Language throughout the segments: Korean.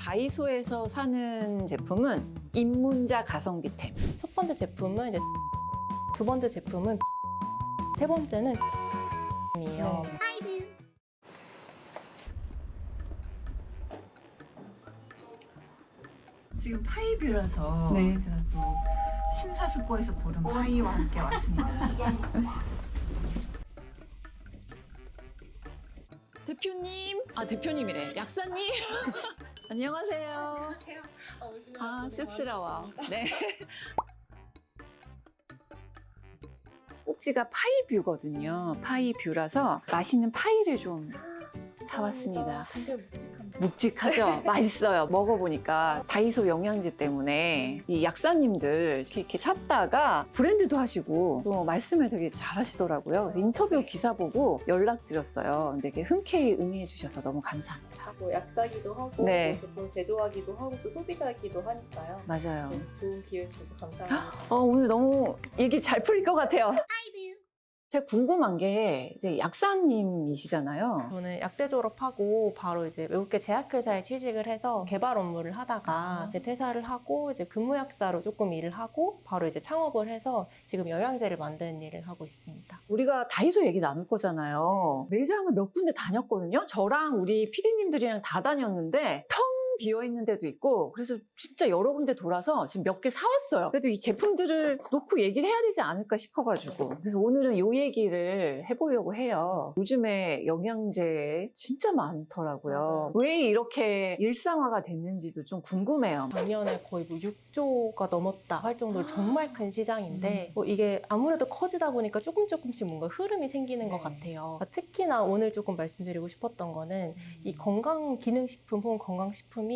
다이소에서 사는 제품은 입문자 가성비템. 첫 번째 제품은 이제 두 번째 제품은 세 번째는 이에요. 지금 파이뷰라서 네. 제가 또 심사숙고해서 고른 파이와 함께 왔습니다. 대표님, 대표님이래. 약사님. 안녕하세요. 쑥스러워. 네. 꼭지가 파이뷰거든요. 파이뷰라서 맛있는 파이를 좀 사왔습니다. 굉장히 묵직합니다. 묵직하죠? 맛있어요. 먹어보니까 다이소 영양제 때문에 이 약사님들 이렇게 찾다가 브랜드도 하시고 또 말씀을 되게 잘하시더라고요. 그래서 인터뷰 기사 보고 연락드렸어요. 근데 이렇게 흔쾌히 응해 주셔서 너무 감사합니다. 뭐 약사기도 하고 네. 또 제품 제조하기도 하고 또 소비자기도 하니까요. 맞아요. 좋은 기회 주셔서 감사합니다. 오늘 너무 얘기 잘 풀릴 것 같아요. 제가 궁금한 게 이제 약사님이시잖아요. 저는 약대 졸업하고 바로 이제 외국계 제약회사에 취직을 해서 개발 업무를 하다가 이제 퇴사를 하고 이제 근무약사로 조금 일을 하고 바로 이제 창업을 해서 지금 영양제를 만드는 일을 하고 있습니다. 우리가 다이소 얘기 나눌 거잖아요. 매장을 몇 군데 다녔거든요. 저랑 우리 PD님들이랑 다 다녔는데 텅 비어있는 데도 있고 그래서 진짜 여러 군데 돌아서 지금 몇 개 사왔어요. 그래도 이 제품들을 놓고 얘기를 해야 되지 않을까 싶어가지고 그래서 오늘은 이 얘기를 해보려고 해요. 요즘에 영양제 진짜 많더라고요. 왜 이렇게 일상화가 됐는지도 좀 궁금해요. 작년에 거의 뭐 6조가 넘었다 할 정도로 정말 큰 시장인데 뭐 이게 아무래도 커지다 보니까 조금씩 뭔가 흐름이 생기는 것 같아요. 특히나 오늘 조금 말씀드리고 싶었던 거는 이 건강기능식품 혹은 건강식품이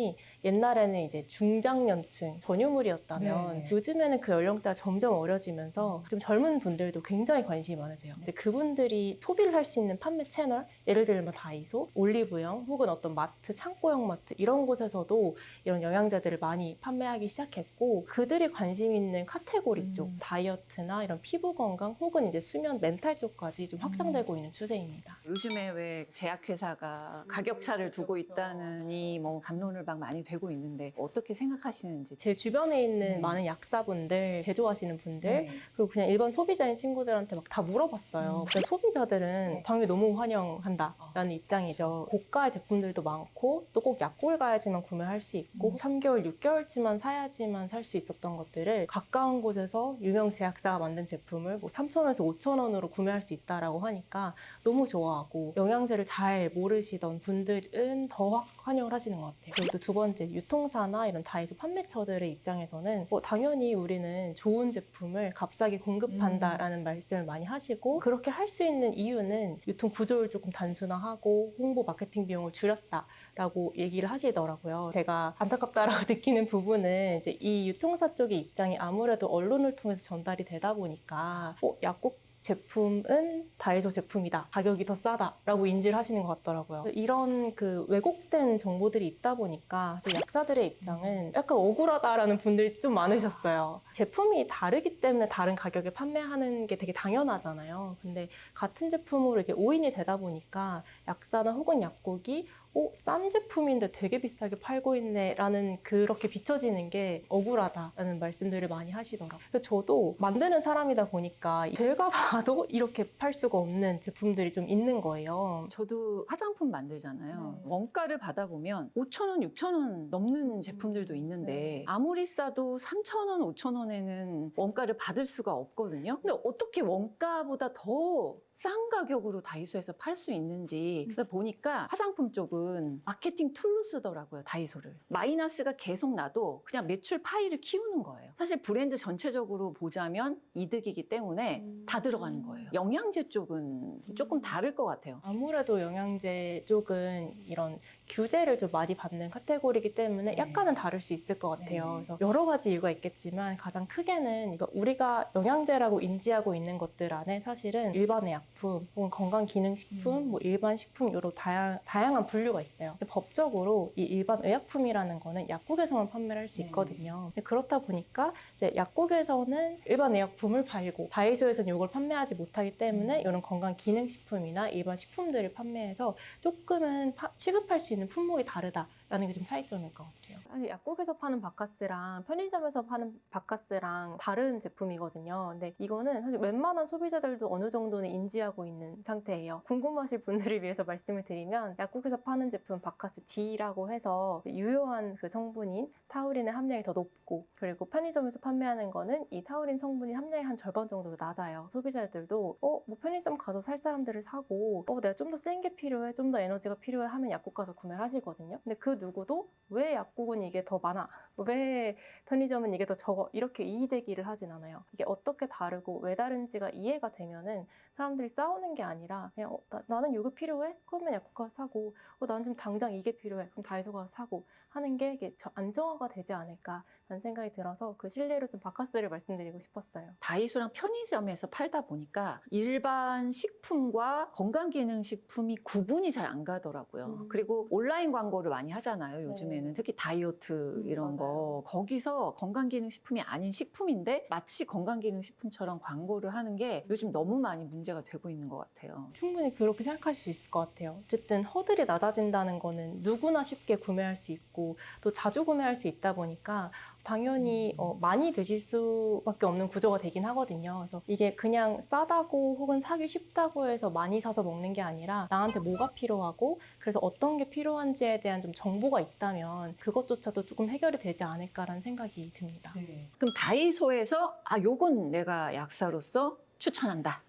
옛날에는 이제 중장년층 전유물이었다면 요즘에는 그 연령대가 점점 어려지면서 좀 젊은 분들도 굉장히 관심이 많으세요. 이제 그분들이 소비를 할 수 있는 판매 채널, 예를 들면 다이소, 올리브영 혹은 어떤 마트, 창고형 마트 이런 곳에서도 이런 영양제들을 많이 판매하기 시작했고 그들이 관심 있는 카테고리 쪽, 다이어트나 이런 피부 건강 혹은 이제 수면, 멘탈 쪽까지 좀 확장되고 있는 추세입니다. 요즘에 왜 제약회사가 가격차를 두고 있다느니 뭐 담론을 막 많이 되고 있는데 어떻게 생각하시는지. 제 주변에 있는 많은 약사분들, 제조하시는 분들, 그리고 그냥 일반 소비자인 친구들한테 막 다 물어봤어요. 그러니까 소비자들은 당연히 너무 환영한다라는 입장이죠. 고가의 제품들도 많고 또 꼭 약국을 가야지만 구매할 수 있고 3개월, 6개월치만 사야지만 살 수 있었던 것들을 가까운 곳에서 유명 제약사가 만든 제품을 뭐 3,000원에서 5,000원으로 구매할 수 있다라고 하니까 너무 좋아하고 영양제를 잘 모르시던 분들은 더 환영을 하시는 것 같아요. 그리고 또 두 번째, 유통사나 이런 다이소 판매처들의 입장에서는 당연히 우리는 좋은 제품을 값싸게 공급한다라는 말씀을 많이 하시고 그렇게 할 수 있는 이유는 유통 구조를 조금 단순화하고 홍보 마케팅 비용을 줄였다라고 얘기를 하시더라고요. 제가 안타깝다라고 느끼는 부분은 이제 이 유통사 쪽의 입장이 아무래도 언론을 통해서 전달이 되다 보니까 약국 제품은 다이소 제품이다. 가격이 더 싸다라고 인지를 하시는 것 같더라고요. 이런 그 왜곡된 정보들이 있다 보니까 약사들의 입장은 약간 억울하다라는 분들이 좀 많으셨어요. 제품이 다르기 때문에 다른 가격에 판매하는 게 되게 당연하잖아요. 근데 같은 제품으로 이렇게 오인이 되다 보니까 약사나 혹은 약국이 싼 제품인데 되게 비슷하게 팔고 있네 라는 그렇게 비춰지는 게 억울하다라는 말씀들을 많이 하시더라고요. 그래서 저도 만드는 사람이다 보니까 제가 봐도 이렇게 팔 수가 없는 제품들이 좀 있는 거예요. 저도 화장품 만들잖아요. 원가를 받아보면 5,000원, 6,000원 넘는 제품들도 있는데 아무리 싸도 3,000원, 5,000원에는 원가를 받을 수가 없거든요. 근데 어떻게 원가보다 더 싼 가격으로 다이소에서 팔 수 있는지 보니까 화장품 쪽은 마케팅 툴로 쓰더라고요, 다이소를. 마이너스가 계속 나도 그냥 매출 파이를 키우는 거예요. 사실 브랜드 전체적으로 보자면 이득이기 때문에 다 들어가는 거예요. 영양제 쪽은 조금 다를 것 같아요. 아무래도 영양제 쪽은 이런 규제를 좀 많이 받는 카테고리이기 때문에 약간은 다를 수 있을 것 같아요. 그래서 여러 가지 이유가 있겠지만 가장 크게는 우리가 영양제라고 인지하고 있는 것들 안에 사실은 일반의 약품, 혹은 건강기능식품, 뭐 일반 식품 이런 다양한 분류가 있어요. 근데 법적으로 이 일반 의약품이라는 거는 약국에서만 판매를 할 수 있거든요. 근데 그렇다 보니까 이제 약국에서는 일반 의약품을 팔고 다이소에서는 이걸 판매하지 못하기 때문에 이런 건강기능식품이나 일반 식품들을 판매해서 조금은 취급할 수 있는 품목이 다르다 라는 게 좀 차이점일 것 같아요. 사실 약국에서 파는 바카스랑 편의점에서 파는 바카스랑 다른 제품이거든요. 근데 이거는 사실 웬만한 소비자들도 어느 정도는 인지하고 있는 상태예요. 궁금하실 분들을 위해서 말씀을 드리면 약국에서 파는 제품 바카스 D라고 해서 유효한 그 성분인 타우린의 함량이 더 높고, 그리고 편의점에서 판매하는 거는 이 타우린 성분이 함량이 한 절반 정도로 낮아요. 소비자들도 뭐 편의점 가서 살 사람들을 사고 내가 좀 더 센 게 필요해, 좀 더 에너지가 필요해 하면 약국 가서 구매를 하시거든요. 근데 그 누구도 왜 약국은 이게 더 많아? 왜 편의점은 이게 더 적어? 이렇게 이의제기를 하진 않아요. 이게 어떻게 다르고 왜 다른지가 이해가 되면은 사람들이 싸우는 게 아니라 그냥 나는 이거 필요해? 그러면 약국 가서 사고, 나는 지금 당장 이게 필요해. 그럼 다이소 가서 사고 하는 게 이게 안정화가 되지 않을까라는 생각이 들어서 그 신뢰로 좀 바카스를 말씀드리고 싶었어요. 다이소랑 편의점에서 팔다 보니까 일반 식품과 건강기능식품이 구분이 잘 안 가더라고요. 그리고 온라인 광고를 많이 하잖아요, 요즘에는. 특히 다이어트 이런 거. 거기서 건강기능식품이 아닌 식품인데 마치 건강기능식품처럼 광고를 하는 게 요즘 너무 많이 문제가 되고 있는 것 같아요. 충분히 그렇게 생각할 수 있을 것 같아요. 어쨌든 허들이 낮아진다는 거는 누구나 쉽게 구매할 수 있고 또 자주 구매할 수 있다 보니까 당연히 많이 드실 수밖에 없는 구조가 되긴 하거든요. 그래서 이게 그냥 싸다고 혹은 사기 쉽다고 해서 많이 사서 먹는 게 아니라 나한테 뭐가 필요하고 그래서 어떤 게 필요한지에 대한 좀 정보가 있다면 그것조차도 조금 해결이 되지 않을까라는 생각이 듭니다. 그럼 다이소에서 요건 내가 약사로서 추천한다.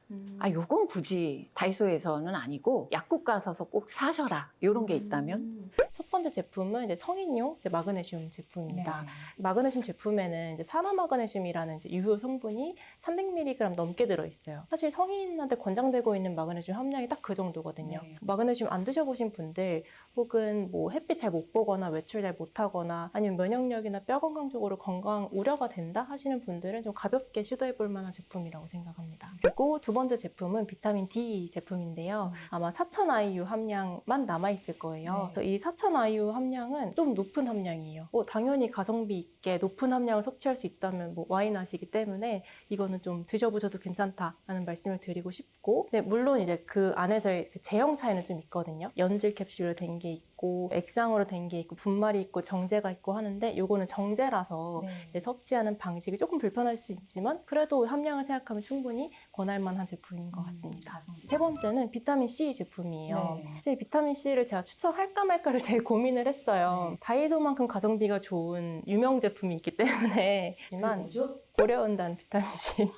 요건 굳이 다이소에서는 아니고 약국 가서서 꼭 사셔라. 이런 게 있다면? 첫 번째 제품은 이제 성인용 마그네슘 제품입니다. 마그네슘 제품에는 이제 산화마그네슘이라는 이제 유효 성분이 300mg 넘게 들어있어요. 사실 성인한테 권장되고 있는 마그네슘 함량이 딱 그 정도거든요. 마그네슘 안 드셔보신 분들 혹은 뭐 햇빛 잘 못 보거나 외출 잘 못하거나 아니면 면역력이나 뼈 건강 쪽으로 건강 우려가 된다 하시는 분들은 좀 가볍게 시도해볼 만한 제품이라고 생각합니다. 그리고 두 번째 제품은 비타민 D 제품인데요. 아마 4000IU 함량만 남아있을 거예요. 이 4000IU 함량은 좀 높은 함량이에요. 당연히 가성비 있게 높은 함량을 섭취할 수 있다면 뭐 와인하시기 때문에 이거는 좀 드셔보셔도 괜찮다라는 말씀을 드리고 싶고, 네, 물론 이제 그 안에서의 그 제형 차이는 좀 있거든요. 연질 캡슐로 된 게 있고 액상으로 된 게 있고 분말이 있고 정제가 있고 하는데 요거는 정제라서 섭취하는 방식이 조금 불편할 수 있지만 그래도 함량을 생각하면 충분히 권할 만한 제품인 것 같습니다. 세 번째는 비타민 C 제품이에요. 사실 비타민 C를 제가 추천할까 말까를 되게 고민을 했어요. 다이소만큼 가성비가 좋은 유명 제품이 있기 때문에 하지만 고려온단 비타민 C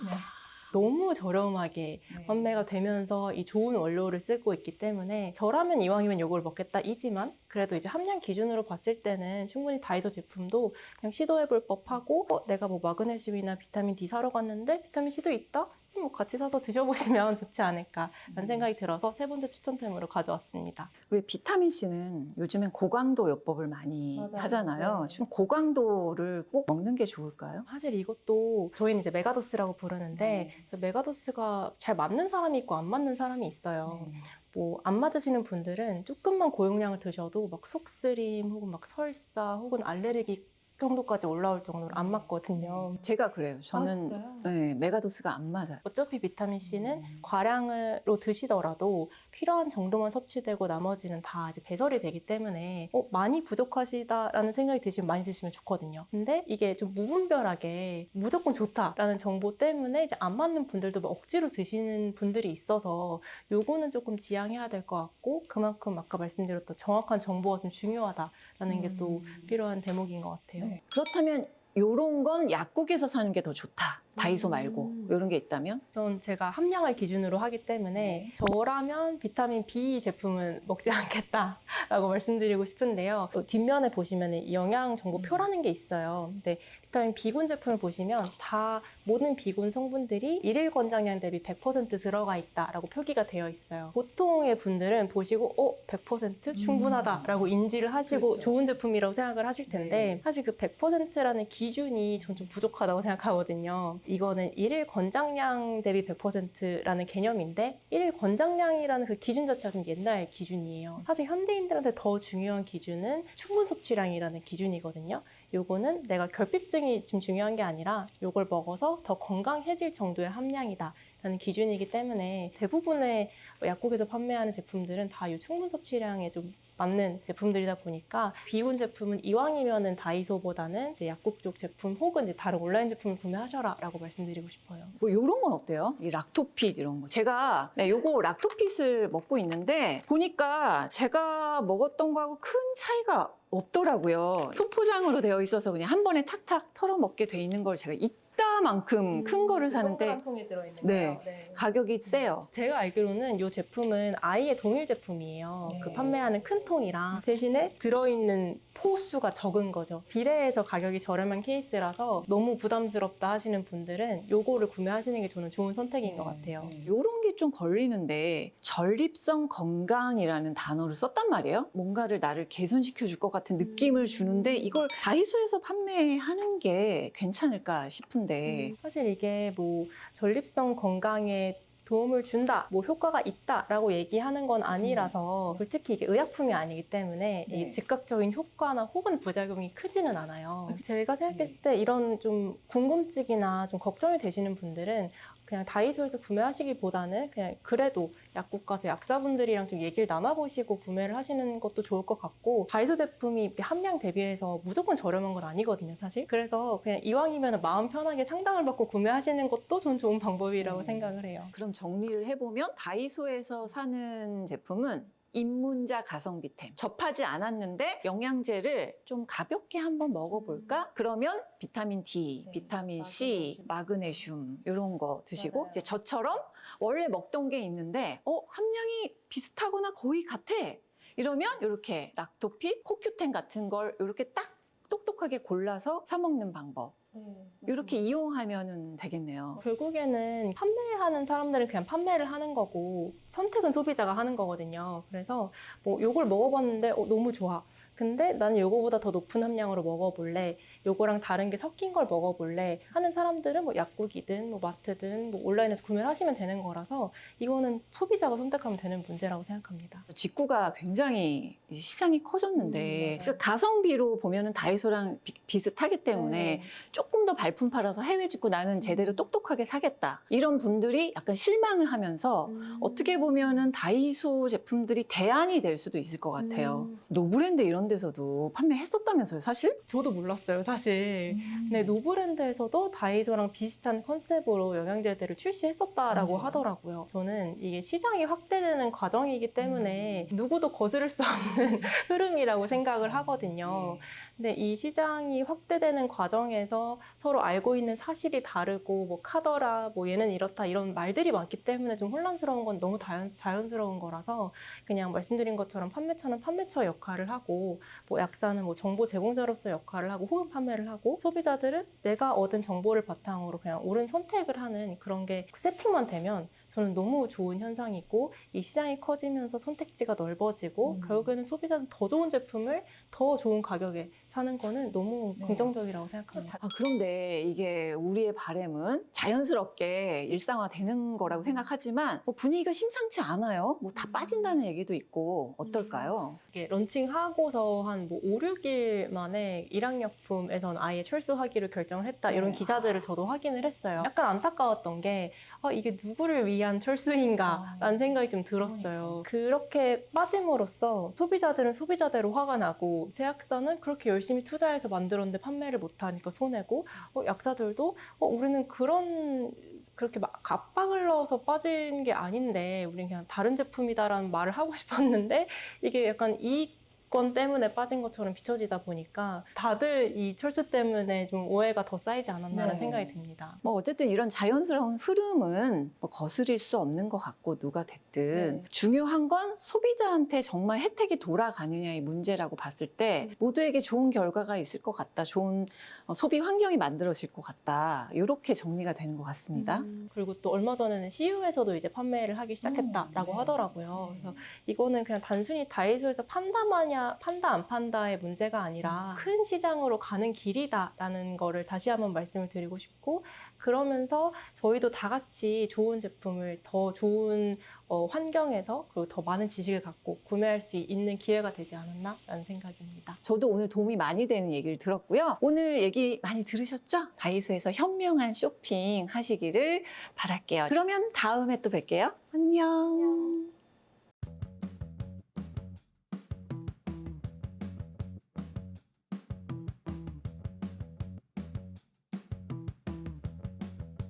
너무 저렴하게 판매가 되면서 이 좋은 원료를 쓰고 있기 때문에 저라면 이왕이면 이걸 먹겠다 이지만 그래도 이제 함량 기준으로 봤을 때는 충분히 다이소 제품도 그냥 시도해볼 법하고 내가 뭐 마그네슘이나 비타민 D 사러 갔는데 비타민 C도 있다? 뭐 같이 사서 드셔보시면 좋지 않을까라는 생각이 들어서 세 번째 추천템으로 가져왔습니다. 왜 비타민C는 요즘엔 고강도 요법을 많이 하잖아요. 지금 고강도를 꼭 먹는 게 좋을까요? 사실 이것도 저희는 이제 메가도스라고 부르는데 메가도스가 잘 맞는 사람이 있고 안 맞는 사람이 있어요. 뭐 안 맞으시는 분들은 조금만 고용량을 드셔도 막 속쓰림 혹은 막 설사 혹은 알레르기 정도까지 올라올 정도로 안 맞거든요. 제가 그래요. 저는 네, 메가도스가 안 맞아요. 어차피 비타민C는 과량으로 드시더라도 필요한 정도만 섭취되고 나머지는 다 이제 배설이 되기 때문에 많이 부족하시다라는 생각이 드시면 많이 드시면 좋거든요. 근데 이게 좀 무분별하게 무조건 좋다라는 정보 때문에 이제 안 맞는 분들도 막 억지로 드시는 분들이 있어서 요거는 조금 지양해야 될 것 같고 그만큼 아까 말씀드렸던 정확한 정보가 좀 중요하다라는 게 또 필요한 대목인 것 같아요. 그렇다면 요런 건 약국에서 사는 게 더 좋다. 다이소 말고 이런 게 있다면? 전 제가 함량을 기준으로 하기 때문에 저라면 비타민 B 제품은 먹지 않겠다라고 말씀드리고 싶은데요. 뒷면에 보시면 영양 정보표라는 게 있어요. 근데 비타민 B군 제품을 보시면 다 모든 B군 성분들이 일일 권장량 대비 100% 들어가 있다라고 표기가 되어 있어요. 보통의 분들은 보시고 100% 충분하다라고 인지를 하시고 그렇죠. 좋은 제품이라고 생각을 하실 텐데 사실 그 100%라는 기준이 전 좀 부족하다고 생각하거든요. 이거는 일일 권장량 대비 100%라는 개념인데 일일 권장량이라는 그 기준 자체가 좀 옛날 기준이에요. 사실 현대인들한테 더 중요한 기준은 충분 섭취량이라는 기준이거든요. 요거는 내가 결핍증이 지금 중요한 게 아니라 요걸 먹어서 더 건강해질 정도의 함량이다 라는 기준이기 때문에 대부분의 약국에서 판매하는 제품들은 다 이 충분 섭취량에 좀 맞는 제품들이다 보니까 비군 제품은 이왕이면은 다이소보다는 이제 약국 쪽 제품 혹은 이제 다른 온라인 제품을 구매하셔라라고 말씀드리고 싶어요. 뭐 이런 건 어때요? 이 락토핏 이런 거. 제가 요거 락토핏을 먹고 있는데 보니까 제가 먹었던 거하고 큰 차이가 없더라고요. 소포장으로 되어 있어서 그냥 한 번에 탁탁 털어 먹게 돼 있는 걸 제가 이따만큼 큰 거를 사는데 동그란 통에 들어있는 네. 거요. 네. 가격이 세요. 제가 알기로는 이 제품은 아이의 동일 제품이에요. 네. 그 판매하는 큰 통이랑 대신에 들어있는 포수가 적은 거죠. 비례해서 가격이 저렴한 케이스라서 너무 부담스럽다 하시는 분들은 요거를 구매하시는 게 저는 좋은 선택인 것 같아요. 이런 게 좀 걸리는데 전립선 건강이라는 단어를 썼단 말이에요. 뭔가를 나를 개선시켜 줄 것 같은 느낌을 주는데 이걸 다이소에서 판매하는 게 괜찮을까 싶은데 사실 이게 뭐 전립선 건강에 도움을 준다, 뭐 효과가 있다라고 얘기하는 건 아니라서 특히 이게 의약품이 아니기 때문에 네. 이게 즉각적인 효과나 혹은 부작용이 크지는 않아요. 제가 생각했을 때 이런 좀 궁금증이나 좀 걱정이 되시는 분들은 그냥 다이소에서 구매하시기보다는 그냥 그래도 약국 가서 약사분들이랑 좀 얘기를 나눠보시고 구매를 하시는 것도 좋을 것 같고, 다이소 제품이 이렇게 함량 대비해서 무조건 저렴한 건 아니거든요, 사실. 그래서 그냥 이왕이면 마음 편하게 상담을 받고 구매하시는 것도 전 좋은 방법이라고 생각을 해요. 그럼 정리를 해보면 다이소에서 사는 제품은 입문자 가성비템. 접하지 않았는데 영양제를 좀 가볍게 한번 먹어볼까? 그러면 비타민 D, 네, 비타민 C, 마그네슘 이런 거 드시고 맞아요. 이제 저처럼 원래 먹던 게 있는데 함량이 비슷하거나 거의 같아. 이러면 이렇게 락토핏, 코큐텐 같은 걸 이렇게 딱 똑똑하게 골라서 사 먹는 방법. 이렇게 이용하면 되겠네요. 결국에는 판매하는 사람들은 그냥 판매를 하는 거고 선택은 소비자가 하는 거거든요. 그래서 뭐 요걸 먹어봤는데 너무 좋아. 근데 나는 요거보다 더 높은 함량으로 먹어볼래. 요거랑 다른 게 섞인 걸 먹어볼래. 하는 사람들은 뭐 약국이든 뭐 마트든 뭐 온라인에서 구매를 하시면 되는 거라서 이거는 소비자가 선택하면 되는 문제라고 생각합니다. 직구가 굉장히 시장이 커졌는데 그 가성비로 보면은 다이소랑 비슷하기 때문에 조금 더 발품 팔아서 해외 직구 나는 제대로 똑똑하게 사겠다. 이런 분들이 약간 실망을 하면서 어떻게 보면은 다이소 제품들이 대안이 될 수도 있을 것 같아요. 노브랜드 이런 데서도 판매했었다면서요, 사실? 저도 몰랐어요, 사실. 근데 노브랜드에서도 다이소랑 비슷한 컨셉으로 영양제들을 출시했었다라고 하더라고요. 저는 이게 시장이 확대되는 과정이기 때문에 누구도 거스를 수 없는 흐름이라고 생각을 하거든요. 근데 이 시장이 확대되는 과정에서 서로 알고 있는 사실이 다르고 뭐 카더라, 뭐 얘는 이렇다 이런 말들이 많기 때문에 좀 혼란스러운 건 너무 자연스러운 거라서 그냥 말씀드린 것처럼 판매처는 판매처 역할을 하고 뭐 약사는 뭐 정보 제공자로서 역할을 하고 혹은 판매를 하고 소비자들은 내가 얻은 정보를 바탕으로 그냥 옳은 선택을 하는 그런 게 세팅만 되면 저는 너무 좋은 현상이고 이 시장이 커지면서 선택지가 넓어지고 결국에는 소비자는 더 좋은 제품을 더 좋은 가격에 사는 거는 너무 긍정적이라고 생각합니다. 그런데 이게 우리의 바람은 자연스럽게 일상화되는 거라고 생각하지만 분위기가 심상치 않아요. 뭐 다 빠진다는 얘기도 있고 어떨까요? 이게 런칭하고서 한 뭐 5, 6일 만에 일양약품에선 아예 철수하기로 결정을 했다 이런 기사들을 저도 확인을 했어요. 약간 안타까웠던 게 이게 누구를 위한 철수인가 라는 생각이 좀 들었어요. 그렇게 빠짐으로써 소비자들은 소비자대로 화가 나고 제약사는 그렇게 열심히 투자해서 만들었는데 판매를 못하니까 손해고 약사들도 우리는 그렇게 막 압박을 넣어서 빠진 게 아닌데 우리는 그냥 다른 제품이다라는 말을 하고 싶었는데 이게 약간 이익권 때문에 빠진 것처럼 비춰지다 보니까 다들 이 철수 때문에 좀 오해가 더 쌓이지 않았나라는 생각이 듭니다. 뭐 어쨌든 이런 자연스러운 흐름은 뭐 거스릴 수 없는 것 같고 누가 됐든 중요한 건 소비자한테 정말 혜택이 돌아가느냐의 문제라고 봤을 때 모두에게 좋은 결과가 있을 것 같다. 좋은 소비 환경이 만들어질 것 같다. 이렇게 정리가 되는 것 같습니다. 그리고 또 얼마 전에는 CU에서도 이제 판매를 하기 시작했다라고 하더라고요. 그래서 이거는 그냥 단순히 다이소에서 판다 안 판다의 문제가 아니라 큰 시장으로 가는 길이다라는 거를 다시 한번 말씀을 드리고 싶고, 그러면서 저희도 다 같이 좋은 제품을 더 좋은 환경에서 그리고 더 많은 지식을 갖고 구매할 수 있는 기회가 되지 않았나라는 생각입니다. 저도 오늘 도움이 많이 되는 얘기를 들었고요. 오늘 얘기 많이 들으셨죠? 다이소에서 현명한 쇼핑 하시기를 바랄게요. 그러면 다음에 또 뵐게요. 안녕.